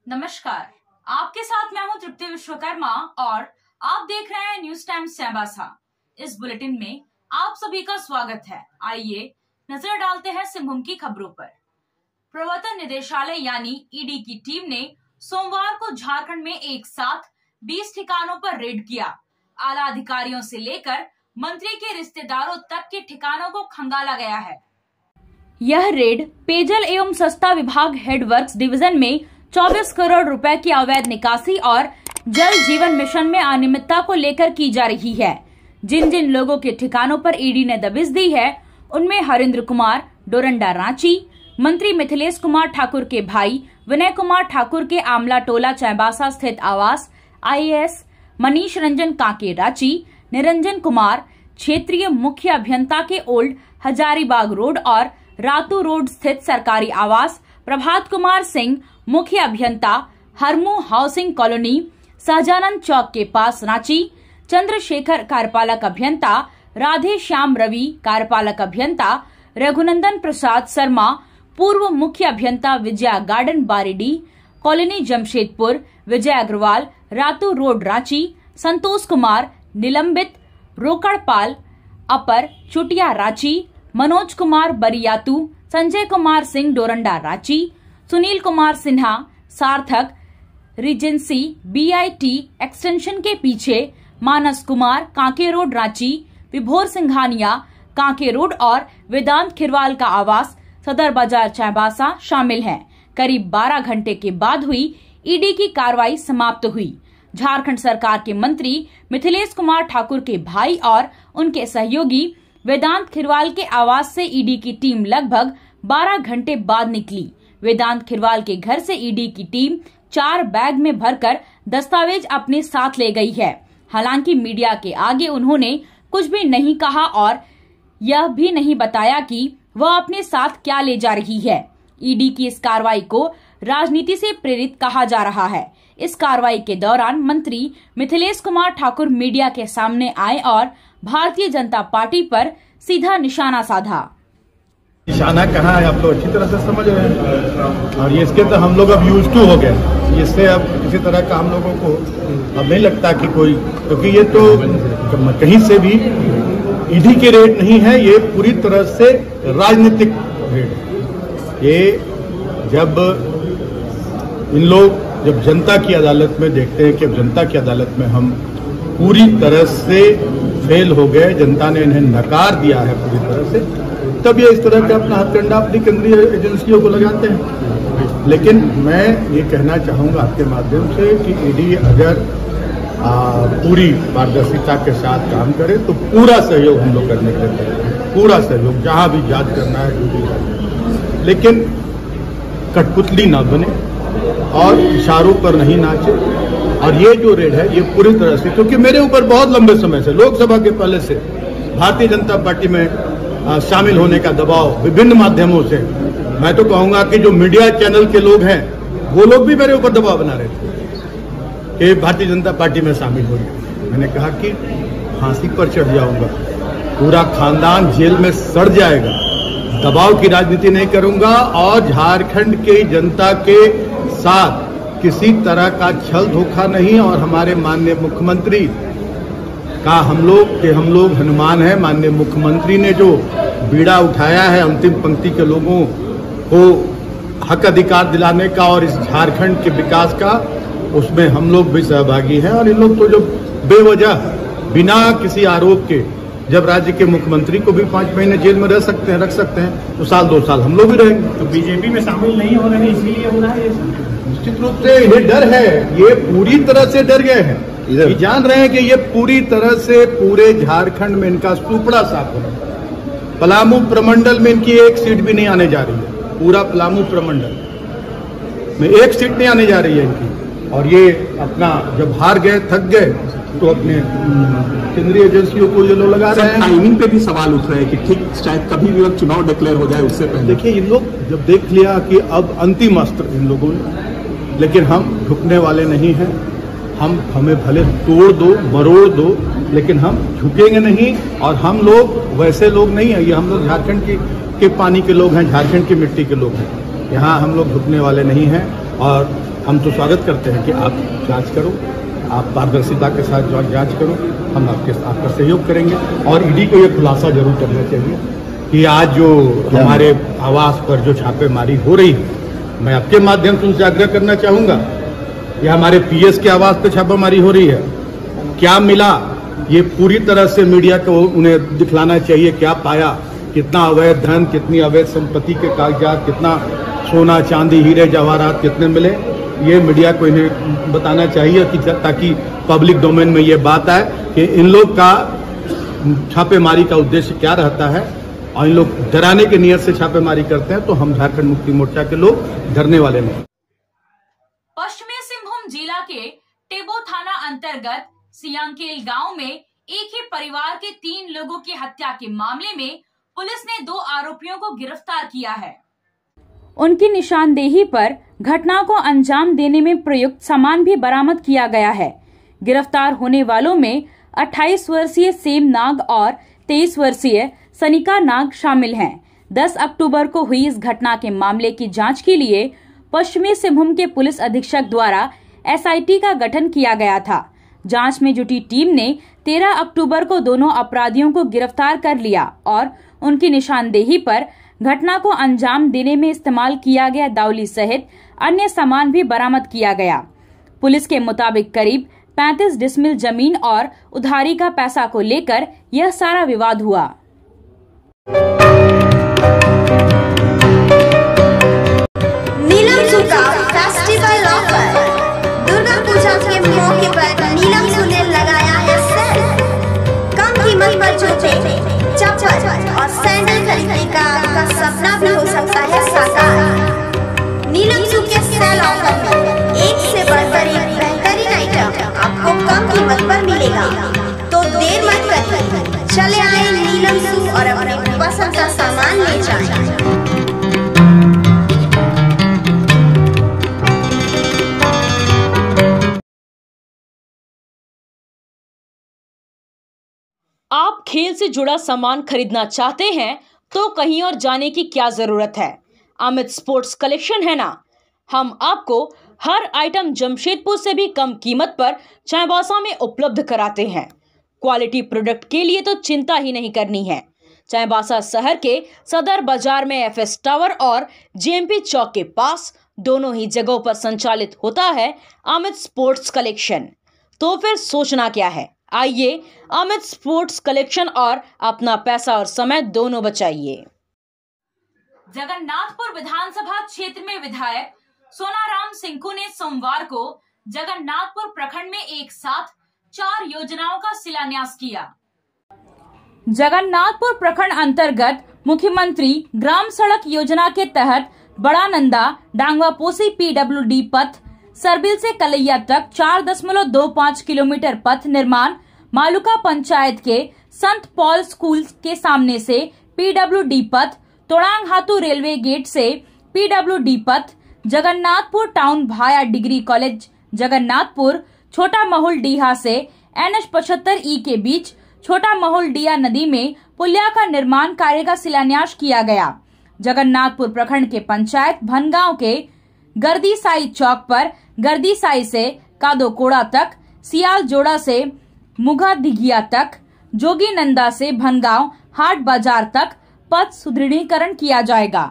नमस्कार, आपके साथ मैं हूं तृप्ति विश्वकर्मा और आप देख रहे हैं न्यूज टाइम्स चाईबासा। इस बुलेटिन में आप सभी का स्वागत है। आइए नजर डालते हैं सिंहभूम की खबरों पर। प्रवर्तन निदेशालय यानी ईडी की टीम ने सोमवार को झारखंड में एक साथ 20 ठिकानों पर रेड किया। आला अधिकारियों से लेकर मंत्री के रिश्तेदारों तक के ठिकानों को खंगाला गया है। यह रेड पेयजल एवं स्वच्छता विभाग हेडवर्क्स डिवीजन में 24 करोड़ रुपए की अवैध निकासी और जल जीवन मिशन में अनियमितता को लेकर की जा रही है। जिन जिन लोगों के ठिकानों पर ईडी ने दबिश दी है उनमें हरिंद्र कुमार डोरंडा रांची, मंत्री मिथिलेश कुमार ठाकुर के भाई विनय कुमार ठाकुर के आमला टोला चाईबासा स्थित आवास, IAS मनीष रंजन कांके रांची, निरंजन कुमार क्षेत्रीय मुख्य अभियंता के ओल्ड हजारीबाग रोड और रातू रोड स्थित सरकारी आवास, प्रभात कुमार सिंह मुख्य अभियंता हरमू हाउसिंग कॉलोनी सहजानंद चौक के पास रांची, चंद्रशेखर कार्यपालक अभियंता, राधे श्याम रवि कार्यपालक अभियंता, रघुनंदन प्रसाद शर्मा पूर्व मुख्य अभियंता विजया गार्डन बारीडी कॉलोनी जमशेदपुर, विजय अग्रवाल रातू रोड रांची, संतोष कुमार निलंबित रोकड़पाल अपर चुटिया रांची, मनोज कुमार बरियातू, संजय कुमार सिंह डोरंडा रांची, सुनील कुमार सिन्हा सार्थक रीजेंसी BIT एक्सटेंशन के पीछे, मानस कुमार कांके रोड रांची, विभोर सिंघानिया कांके रोड और वेदांत खिरवाल का आवास सदर बाजार चाईबासा शामिल हैं। करीब 12 घंटे के बाद हुई ईडी की कार्रवाई समाप्त हुई। झारखंड सरकार के मंत्री मिथिलेश कुमार ठाकुर के भाई और उनके सहयोगी वेदांत खिरवाल के आवास से ईडी की टीम लगभग 12 घंटे बाद निकली। वेदांत खिरवाल के घर से ईडी की टीम 4 बैग में भरकर दस्तावेज अपने साथ ले गई है। हालांकि मीडिया के आगे उन्होंने कुछ भी नहीं कहा और यह भी नहीं बताया कि वह अपने साथ क्या ले जा रही है। ईडी की इस कार्रवाई को राजनीति से प्रेरित कहा जा रहा है। इस कार्रवाई के दौरान मंत्री मिथिलेश कुमार ठाकुर मीडिया के सामने आए और भारतीय जनता पार्टी पर सीधा निशाना साधा। निशाना कहाँ है आप तो अच्छी तरह से समझ रहे हैं और ये इसके तो हम लोग अब यूज टू हो गए। इससे अब किसी तरह का हम लोगों को अब नहीं लगता कि कोई, क्योंकि ये तो कहीं से भी ईडी के रेट नहीं है, ये पूरी तरह से राजनीतिक रेट है। ये जब इन लोग जब जनता की अदालत में देखते हैं कि अब जनता की अदालत में हम पूरी तरह से फेल हो गए, जनता ने इन्हें नकार दिया है पूरी तरह से, तब ये इस तरह का अपना हथकंडा अपनी केंद्रीय एजेंसियों को लगाते हैं। लेकिन मैं ये कहना चाहूँगा आपके माध्यम से कि ईडी अगर पूरी पारदर्शिता के साथ काम करे तो पूरा सहयोग हम लोग करने के लिए तैयार हैं, पूरा सहयोग, जहाँ भी जांच करना है जो भी करना है। लेकिन कठपुतली ना बने और इशारों पर नहीं नाचे। और ये जो रेड है ये पूरी तरह से, क्योंकि मेरे ऊपर बहुत लंबे समय से लोकसभा के पहले से भारतीय जनता पार्टी में शामिल होने का दबाव विभिन्न माध्यमों से, मैं तो कहूंगा कि जो मीडिया चैनल के लोग हैं वो लोग भी मेरे ऊपर दबाव बना रहे थे कि भारतीय जनता पार्टी में शामिल हो गए। मैंने कहा कि फांसी पर चढ़ जाऊंगा, पूरा खानदान जेल में सड़ जाएगा, दबाव की राजनीति नहीं करूंगा और झारखंड के जनता के साथ किसी तरह का छल धोखा नहीं। और हमारे माननीय मुख्यमंत्री का हम लोग हनुमान है। माननीय मुख्यमंत्री ने जो बीड़ा उठाया है अंतिम पंक्ति के लोगों को हक अधिकार दिलाने का और इस झारखंड के विकास का, उसमें हम लोग भी सहभागी हैं। और इन लोग तो जो बेवजह बिना किसी आरोप के जब राज्य के मुख्यमंत्री को भी 5 महीने जेल में रख सकते हैं तो साल 2 साल हम लोग भी रहेंगे। तो बीजेपी में शामिल नहीं हो रहे इसलिए हो रहा है। निश्चित रूप से ये डर है, ये पूरी तरह से डर गए हैं, ये जान रहे हैं कि ये पूरी तरह से पूरे झारखंड में इनका सुपड़ा साफ हो रहा है। पलामू प्रमंडल में इनकी 1 सीट भी नहीं आने जा रही है, पूरा पलामू प्रमंडल में 1 सीट नहीं आने जा रही है इनकी। और ये अपना जब हार गए, थक गए, तो अपने केंद्रीय एजेंसियों को ये लोग लगा रहे हैं। टाइमिंग पे भी सवाल उठ रहे हैं कि ठीक शायद कभी भी वक्त चुनाव डिक्लेयर हो जाए उससे पहले। देखिए, इन लोग जब देख लिया कि अब अंतिम अस्त्र इन लोगों ने, लेकिन हम झुकने वाले नहीं हैं। हमें भले तोड़ दो, मरोड़ दो, लेकिन हम झुकेंगे नहीं। और हम लोग वैसे लोग नहीं है, ये हम लोग झारखंड के पानी के लोग हैं, झारखंड की मिट्टी के लोग हैं। यहाँ हम लोग झुकने वाले नहीं हैं। और हम तो स्वागत करते हैं कि आप जांच करो, आप पारदर्शिता के साथ जांच करो, हम आपका सहयोग करेंगे। और ईडी को ये खुलासा जरूर करना चाहिए कि आज जो हमारे आवास पर जो छापेमारी हो रही है, मैं आपके माध्यम से उनसे आग्रह करना चाहूंगा, ये हमारे पीएस के आवास पर छापेमारी हो रही है, क्या मिला ये पूरी तरह से मीडिया को उन्हें दिखलाना चाहिए। क्या पाया, कितना अवैध धन, कितनी अवैध संपत्ति के कागजात, कितना सोना चांदी हीरे जवाहरात कितने मिले, ये मीडिया को इन्हें बताना चाहिए कि ताकि पब्लिक डोमेन में ये बात आए कि इन लोग का छापेमारी का उद्देश्य क्या रहता है। और इन लोग डराने की नियत से छापेमारी करते हैं तो हम झारखंड मुक्ति मोर्चा के लोग डरने वाले नहीं। पश्चिमी सिंहभूम जिला के टेबो थाना अंतर्गत सियांकेल गांव में एक ही परिवार के 3 लोगों की हत्या के मामले में पुलिस ने 2 आरोपियों को गिरफ्तार किया है। उनकी निशानदेही पर घटना को अंजाम देने में प्रयुक्त सामान भी बरामद किया गया है। गिरफ्तार होने वालों में 28 वर्षीय सेम नाग और 23 वर्षीय सनिका नाग शामिल हैं। 10 अक्टूबर को हुई इस घटना के मामले की जांच के लिए पश्चिमी सिंहभूम के पुलिस अधीक्षक द्वारा एसआईटी का गठन किया गया था। जांच में जुटी टीम ने 13 अक्टूबर को दोनों अपराधियों को गिरफ्तार कर लिया और उनकी निशानदेही पर घटना को अंजाम देने में इस्तेमाल किया गया दावली सहित अन्य सामान भी बरामद किया गया। पुलिस के मुताबिक करीब 35 डिसमिल जमीन और उधारी का पैसा को लेकर यह सारा विवाद हुआ। नीलम जू का फेस्टिवल ऑफर। दुर्गा पूजा के मौके पर नीलम जू ने लगाया है सेल। कम कीमत पर जूते, चप्पल और सैंडल खरीदने का आपका सपना भी हो सकता है साकार। नीलम जू के सेल ऑफर में एक से बढ़कर एक बेहतरीन आइटम आपको कम कीमत पर मिलेगा। तो देर मत करिए, चले आए नीलम जू और अपने पसंद का सामान ले जाएं। आप खेल से जुड़ा सामान खरीदना चाहते हैं तो कहीं और जाने की क्या जरूरत है। अमित स्पोर्ट्स कलेक्शन है ना। हम आपको हर आइटम जमशेदपुर से भी कम कीमत पर चाईबासा में उपलब्ध कराते हैं। क्वालिटी प्रोडक्ट के लिए तो चिंता ही नहीं करनी है। चाईबासा शहर के सदर बाजार में एफएस टावर और जेएमपी चौक के पास दोनों ही जगहों पर संचालित होता है अमित स्पोर्ट्स कलेक्शन। तो फिर सोचना क्या है, आइए अमित स्पोर्ट्स कलेक्शन और अपना पैसा और समय दोनों बचाइए। जगन्नाथपुर विधानसभा क्षेत्र में विधायक सोनाराम सिंकू ने सोमवार को जगन्नाथपुर प्रखंड में एक साथ 4 योजनाओं का शिलान्यास किया। जगन्नाथपुर प्रखंड अंतर्गत मुख्यमंत्री ग्राम सड़क योजना के तहत बड़ा नंदा डांगवापोसी पीडब्ल्यूडी पथ सरबिल से कलैया तक 4.25 किलोमीटर पथ निर्माण मालुका पंचायत के संत पॉल स्कूल के सामने से पीडब्ल्यूडी पथ, तोड़ांग हाथू रेलवे गेट से पीडब्ल्यूडी पथ, जगन्नाथपुर टाउन भाया डिग्री कॉलेज जगन्नाथपुर, छोटा महुल डीहा से NH 75E के बीच छोटा महुल डिया नदी में पुलिया का निर्माण कार्य का शिलान्यास किया गया। जगन्नाथपुर प्रखंड के पंचायत भनगांव के गर्दी साई चौक पर गर्दी साई से कादोकोड़ा तक, सियाल जोड़ा से मुगा दिघिया तक, जोगी नंदा से भनगांव हाट बाजार तक पथ सुदृढ़ीकरण किया जाएगा।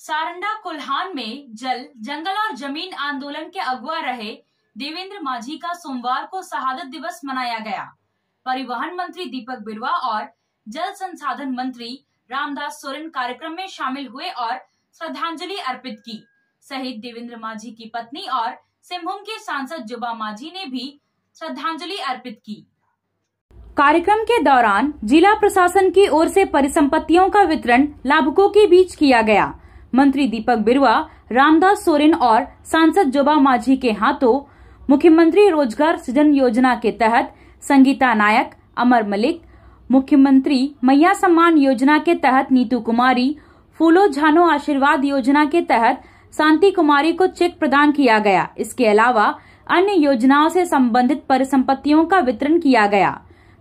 सारंडा कुल्हान में जल, जंगल और जमीन आंदोलन के अगुवा रहे देवेंद्र माझी का सोमवार को शहादत दिवस मनाया गया। परिवहन मंत्री दीपक बिरुवा और जल संसाधन मंत्री रामदास सोरेन कार्यक्रम में शामिल हुए और श्रद्धांजलि अर्पित की। शहीद देवेंद्र माझी की पत्नी और सिंहभूम के सांसद जुबा माझी ने भी श्रद्धांजलि अर्पित की। कार्यक्रम के दौरान जिला प्रशासन की ओर से परिसंपत्तियों का वितरण लाभुकों के बीच किया गया। मंत्री दीपक बिरुवा, रामदास सोरेन और सांसद जुबा माझी के हाथों मुख्यमंत्री रोजगार सृजन योजना के तहत संगीता नायक, अमर मलिक, मुख्यमंत्री मैया सम्मान योजना के तहत नीतू कुमारी, फूलो झानो आशीर्वाद योजना के तहत शांति कुमारी को चेक प्रदान किया गया। इसके अलावा अन्य योजनाओं से संबंधित परिसंपत्तियों का वितरण किया गया।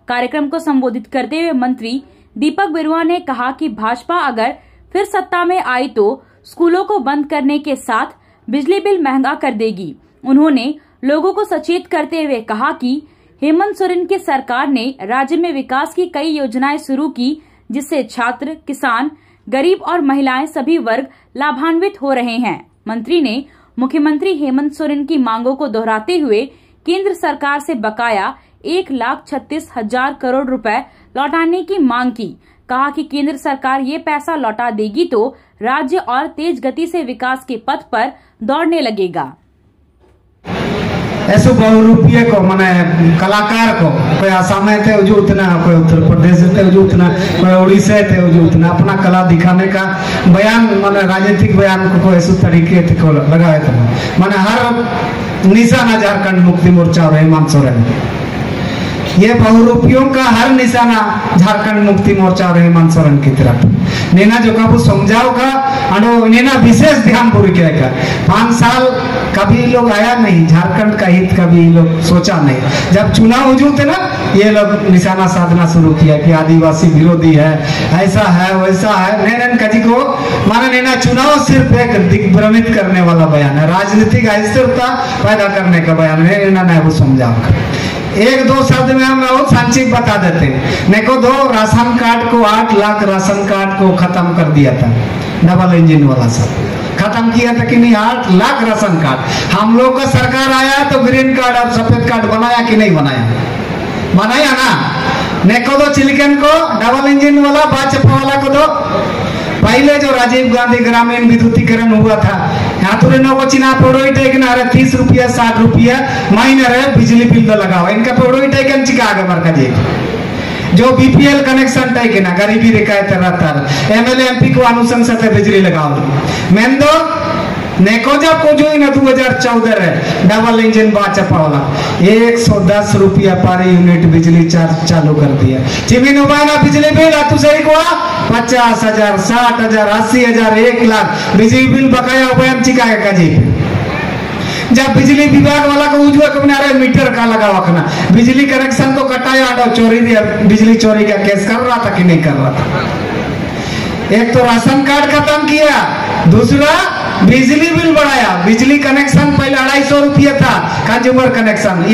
कार्यक्रम को संबोधित करते हुए मंत्री दीपक बिरुवा ने कहा कि भाजपा अगर फिर सत्ता में आई तो स्कूलों को बंद करने के साथ बिजली बिल महंगा कर देगी। उन्होंने लोगों को सचेत करते हुए कहा कि हेमंत सोरेन की सरकार ने राज्य में विकास की कई योजनाएं शुरू की, जिससे छात्र, किसान, गरीब और महिलाएं सभी वर्ग लाभान्वित हो रहे हैं। मंत्री ने मुख्यमंत्री हेमंत सोरेन की मांगों को दोहराते हुए केंद्र सरकार से बकाया 1,36,000 करोड़ रुपए लौटाने की मांग की। कहा कि केंद्र सरकार ये पैसा लौटा देगी तो राज्य और तेज गति से विकास के पथ पर दौड़ने लगेगा। ऐसे बहुरूपीय को माने कलाकार को कोई आसाम थे जो उतना, कोई उत्तर प्रदेश थे जो उतना, कोई उड़ीसा थे जो उतना, अपना कला दिखाने का बयान माने राजनीतिक बयान को ऐसे तरीके को लगाए थे। माने हर निशाना झारखंड मुक्ति मोर्चा और हेमंत सोरेन, ये बहुरूपियों का हर निशाना झारखंड मुक्ति मोर्चा और हेमंत सोरेन की तरफ नेना जो कबू समझाओगा अनो नेना विशेष ध्यान पूरी करेगा। 5 साल कभी लोग आया नहीं, झारखंड का हित कभी लोग सोचा नहीं। जब चुनाव वजूद थे ना, ये लोग निशाना साधना शुरू किया कि आदिवासी विरोधी है, ऐसा है वैसा है। नैनन कजी को माना नेना चुनाव सिर्फ एक दिग्भ्रमित करने वाला बयान है, राजनीतिक अस्थिरता पैदा करने का बयान है। नैना वो समझाओ 1-2 शब्द में हम बहुत संक्षिप्त बता देते हैं। देखो, 2 राशन कार्ड को 8 लाख राशन कार्ड को खत्म कर दिया था, डबल इंजन वाला सब खत्म किया था कि नहीं? 8 लाख राशन कार्ड हम लोग का सरकार आया तो ग्रीन कार्ड और सफेद कार्ड बनाया कि नहीं बनाया? बनाया ना। नेको दो चिलिकन को डबल इंजन वाला, भाजपा वाला को दो। पहले जो राजीव गांधी ग्रामीण विद्युतीकरण हुआ था, यहाँ तो को चिना पड़ोई टेकन 30 रुपया 60 रुपया महीने रहे बिजली बिल तो लगाओ। इनका पड़ोई टेकन चिका आगे बढ़ का जो बीपीएल कनेक्शन टाइके ना गरीबी रेखा रहता है, एमएलए एमपी को अनुशंसा से बिजली लगाओ। मेन दो नेको जब को जो ना 2014 है डबल इंजन भाजपा वाला 110 रुपया पर यूनिट बिजली चार्ज चालू कर दिया। चिमिन उबाना बिजली बिल तू सही को 50,000 60,000 80,000 1 लाख बिजली बिल बकाया उपाय चिका का जी। जब बिजली विभाग वाला को उजवा कबने अरे मीटर का लगा रखना, बिजली कनेक्शन तो कटाया और चोरी दिया, बिजली चोरी का केस कर रहा था कि नहीं कर रहा था? एक तो राशन कार्ड खत्म किया, दूसरा बिजली बिल बढ़ाया। बिजली कनेक्शन पहले 250 रुपया था कंज्यूमर कनेक्शन।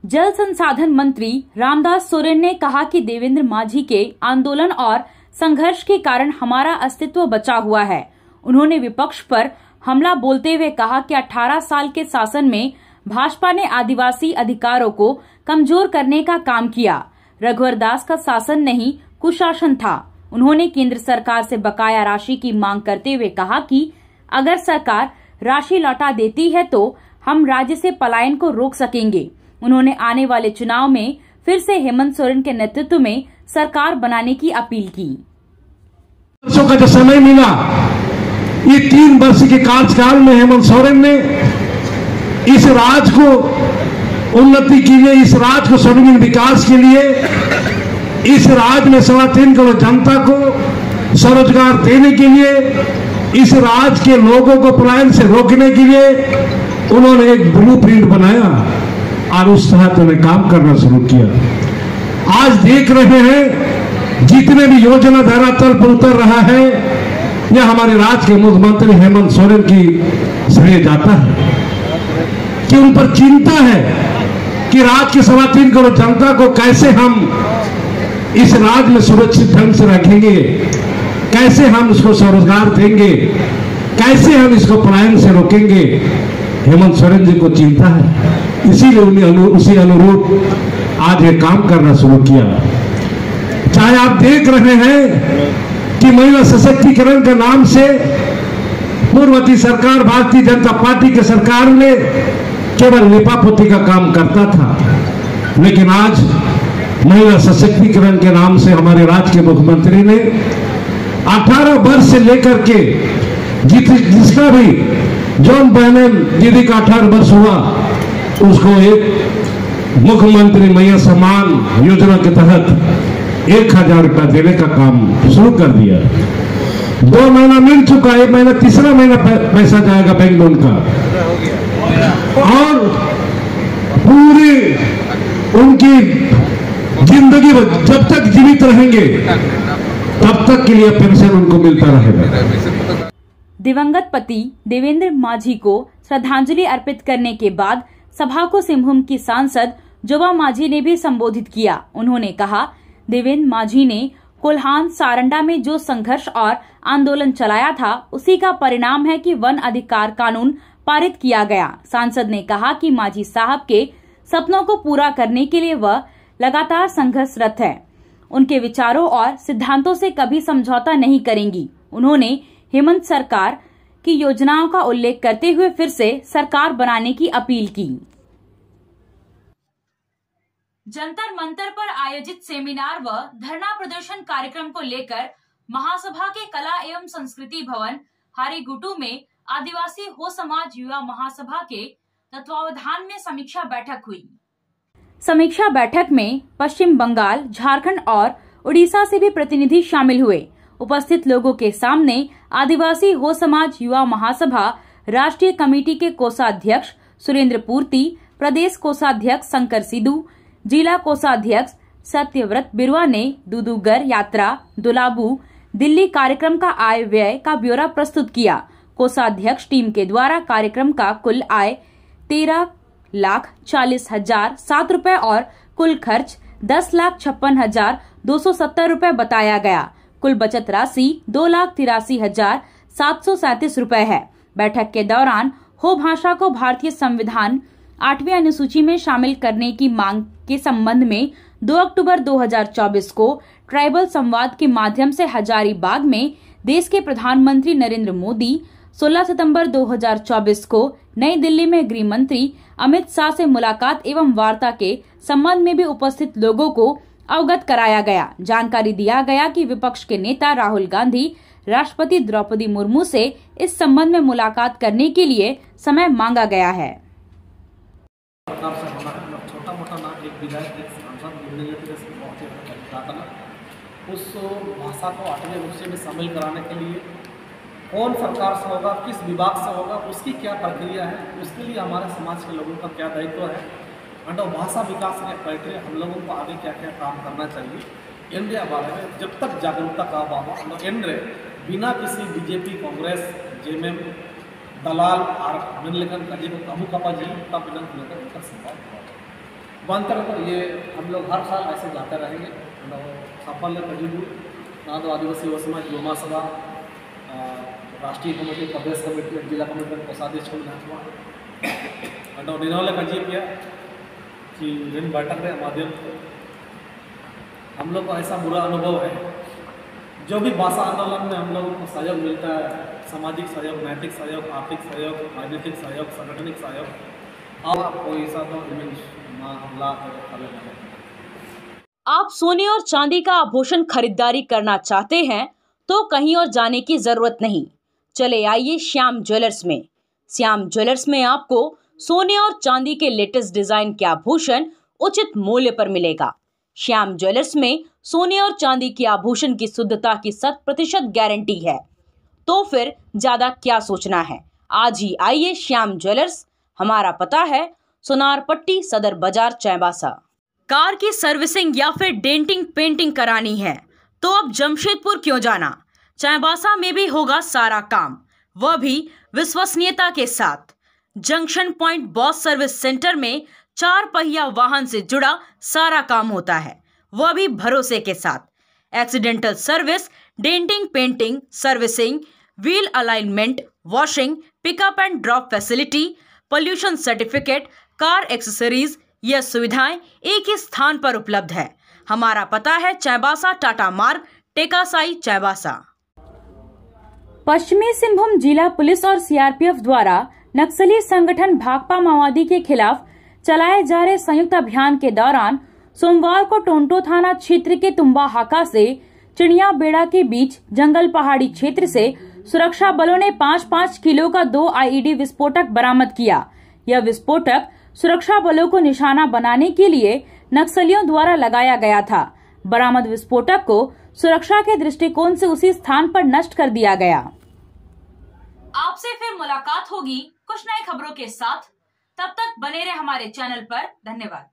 जल संसाधन मंत्री रामदास सोरेन ने कहा कि देवेंद्र माझी के आंदोलन और संघर्ष के कारण हमारा अस्तित्व बचा हुआ है। उन्होंने विपक्ष पर हमला बोलते हुए कहा कि 18 साल के शासन में भाजपा ने आदिवासी अधिकारों को कमजोर करने का काम किया। रघुवर दास का शासन नहीं कुशासन था। उन्होंने केंद्र सरकार से बकाया राशि की मांग करते हुए कहा कि अगर सरकार राशि लौटा देती है तो हम राज्य से पलायन को रोक सकेंगे। उन्होंने आने वाले चुनाव में फिर से हेमंत सोरेन के नेतृत्व में सरकार बनाने की अपील की। वर्षों का जो समय मिला, ये 3 वर्ष के कार्यकाल में हेमंत सोरेन ने इस राज्य को उन्नति के लिए, इस राज्य को सर्वांगीण विकास के लिए, इस राज्य में 3.25 करोड़ जनता को स्वरोजगार देने के लिए, इस राज्य के लोगों को पलायन से रोकने के लिए उन्होंने एक ब्लूप्रिंट बनाया और उस तरह उन्हें काम करना शुरू किया। आज देख रहे हैं जितने भी योजना धरातल पर उतर रहा है, यह हमारे राज्य के मुख्यमंत्री हेमंत सोरेन की श्रेय जाता है कि उन पर चिंता है कि राज्य के 3.25 करोड़ जनता को कैसे हम इस राज्य में सुरक्षित ढंग से रखेंगे, कैसे हम उसको स्वरोजगार देंगे, कैसे हम इसको पलायन से रोकेंगे। हेमंत सोरेन जी को चिंता है, इसीलिए उन्हें उसी अनुरूप आज ये काम करना शुरू किया। चाहे आप देख रहे हैं कि महिला सशक्तिकरण के नाम से पूर्ववर्ती सरकार भारतीय जनता पार्टी के सरकार में केवल लिपापोती का काम करता था, लेकिन आज महिला सशक्तिकरण के नाम से हमारे राज्य के मुख्यमंत्री ने 18 वर्ष से लेकर के जिसका भी जॉन बहन दीदी का 18 वर्ष हुआ, उसको एक मुख्यमंत्री मैया सम्मान योजना के तहत 1,000 रुपया देने का काम शुरू कर दिया। 2 महीना मिल चुका, 1 महीना, तीसरा महीना पैसा जाएगा बैंक लोन का। और पूरी उनकी जिंदगी जब तक जीवित रहेंगे तब तक के लिए पेंशन उनको मिलता रहेगा। दिवंगत पति देवेंद्र माझी को श्रद्धांजलि अर्पित करने के बाद सभा को सिंहभूम की सांसद जोबा माझी ने भी संबोधित किया। उन्होंने कहा, देवेंद्र माझी ने कोल्हान सारंडा में जो संघर्ष और आंदोलन चलाया था, उसी का परिणाम है कि वन अधिकार कानून पारित किया गया। सांसद ने कहा कि माझी साहब के सपनों को पूरा करने के लिए वह लगातार संघर्षरत है। उनके विचारों और सिद्धांतों से कभी समझौता नहीं करेंगी। उन्होंने हेमंत सरकार की योजनाओं का उल्लेख करते हुए फिर से सरकार बनाने की अपील की। जंतर मंतर पर आयोजित सेमिनार व धरना प्रदर्शन कार्यक्रम को लेकर महासभा के कला एवं संस्कृति भवन हारीगुटू में आदिवासी हो समाज युवा महासभा के तत्वावधान में समीक्षा बैठक हुई। समीक्षा बैठक में पश्चिम बंगाल, झारखंड और उड़ीसा से भी प्रतिनिधि शामिल हुए। उपस्थित लोगों के सामने आदिवासी हो समाज युवा महासभा राष्ट्रीय कमेटी के कोषाध्यक्ष सुरेंद्र पूर्ति, प्रदेश कोषाध्यक्ष शंकर सिद्धू, जिला कोषाध्यक्ष सत्यव्रत बिरुआ ने दूदूगर यात्रा दुलाबू दिल्ली कार्यक्रम का आय व्यय का ब्यौरा प्रस्तुत किया। कोषाध्यक्ष टीम के द्वारा कार्यक्रम का कुल आय 13,40,007 रूपए और कुल खर्च 10,56,270 रूपए बताया गया। कुल बचत राशि 2,83,737 रूपए है। बैठक के दौरान हो भाषा को भारतीय संविधान 8वीं अनुसूची में शामिल करने की मांग के संबंध में 2 अक्टूबर 2024 को ट्राइबल संवाद के माध्यम से हजारीबाग में देश के प्रधानमंत्री नरेंद्र मोदी, 16 सितंबर 2024 को नई दिल्ली में गृह मंत्री अमित शाह से मुलाकात एवं वार्ता के संबंध में भी उपस्थित लोगों को अवगत कराया गया। जानकारी दिया गया कि विपक्ष के नेता राहुल गांधी राष्ट्रपति द्रौपदी मुर्मू से इस संबंध में मुलाकात करने के लिए समय मांगा गया है। छोटा मोटा ना एक विधायक सांसद उस भाषा को 8वें अनुसूची में शामिल कराने के लिए कौन सरकार से होगा, किस विभाग से होगा, उसकी क्या प्रक्रिया है, उसके लिए हमारे समाज के लोगों का क्या दायित्व है और भाषा विकास के क्राइटेरिया हम लोगों को आगे क्या क्या काम करना चाहिए इंडिया बारे में जब तक जागरूकता का अभाव एंड्रे बिना किसी बीजेपी कांग्रेस जेएमएम दलाल और मिलकर अबू कपा जी का मिलन लेकर संभव बनकर ये हम लोग हर साल ऐसे जाते रहेंगे। साफल्य कजीबू नादो आदिवासी युवा समाज युवा महासभा राष्ट्रीय कमेटी, प्रदेश कमेटी, जिला कमेटी कोषाध्यक्ष को निर्णय किया कि इन बैठक के माध्यम से हम लोग को ऐसा बुरा अनुभव है, जो भी भाषा आंदोलन में हम लोगों को सहयोग मिलता है, सामाजिक सहयोग, नैतिक सहयोग, आर्थिक सहयोग, राजनीतिक सहयोग, संगठनिक सहयोग, और कोई ऐसा तो आप सोने और चांदी का आभूषण खरीदारी करना चाहते हैं तो कहीं और जाने की जरूरत नहीं। चले आइए श्याम ज्वेलर्स में। श्याम ज्वेलर्स में आपको सोने और चांदी के लेटेस्ट डिजाइन के आभूषण उचित मूल्य पर मिलेगा। श्याम ज्वेलर्स में सोने और चांदी के आभूषण की शुद्धता की 100% गारंटी है। तो फिर ज्यादा क्या सोचना है, आज ही आइए श्याम ज्वेलर्स। हमारा पता है सोनार पट्टी, सदर बाजार, चाईबासा। कार की सर्विसिंग या फिर डेंटिंग पेंटिंग करानी है तो अब जमशेदपुर क्यों जाना, चाईबासा में भी होगा सारा काम, वह भी विश्वसनीयता के साथ। Junction point boss service centre में 4 पहिया वाहन से जुड़ा सारा काम होता है, वह भी भरोसे के साथ। Accidental service, denting painting, servicing, wheel alignment, washing, pickup and drop facility, pollution certificate, car accessories, यह सुविधाएं एक ही स्थान पर उपलब्ध है। हमारा पता है चाईबासा टाटा मार्ग, टेकासाई, चाईबासा। पश्चिमी सिंहभूम जिला पुलिस और सीआरपीएफ द्वारा नक्सली संगठन भाकपा माओवादी के खिलाफ चलाए जा रहे संयुक्त अभियान के दौरान सोमवार को टोंटो थाना क्षेत्र के तुम्बा हाका से चिड़िया बेड़ा के बीच जंगल पहाड़ी क्षेत्र से सुरक्षा बलों ने 5-5 किलो का 2 आईईडी विस्फोटक बरामद किया। यह विस्फोटक सुरक्षा बलों को निशाना बनाने के लिए नक्सलियों द्वारा लगाया गया था। बरामद विस्फोटक को सुरक्षा के दृष्टिकोण से उसी स्थान पर नष्ट कर दिया गया। आपसे फिर मुलाकात होगी कुछ नई खबरों के साथ। तब तक बने रहे हमारे चैनल पर। धन्यवाद।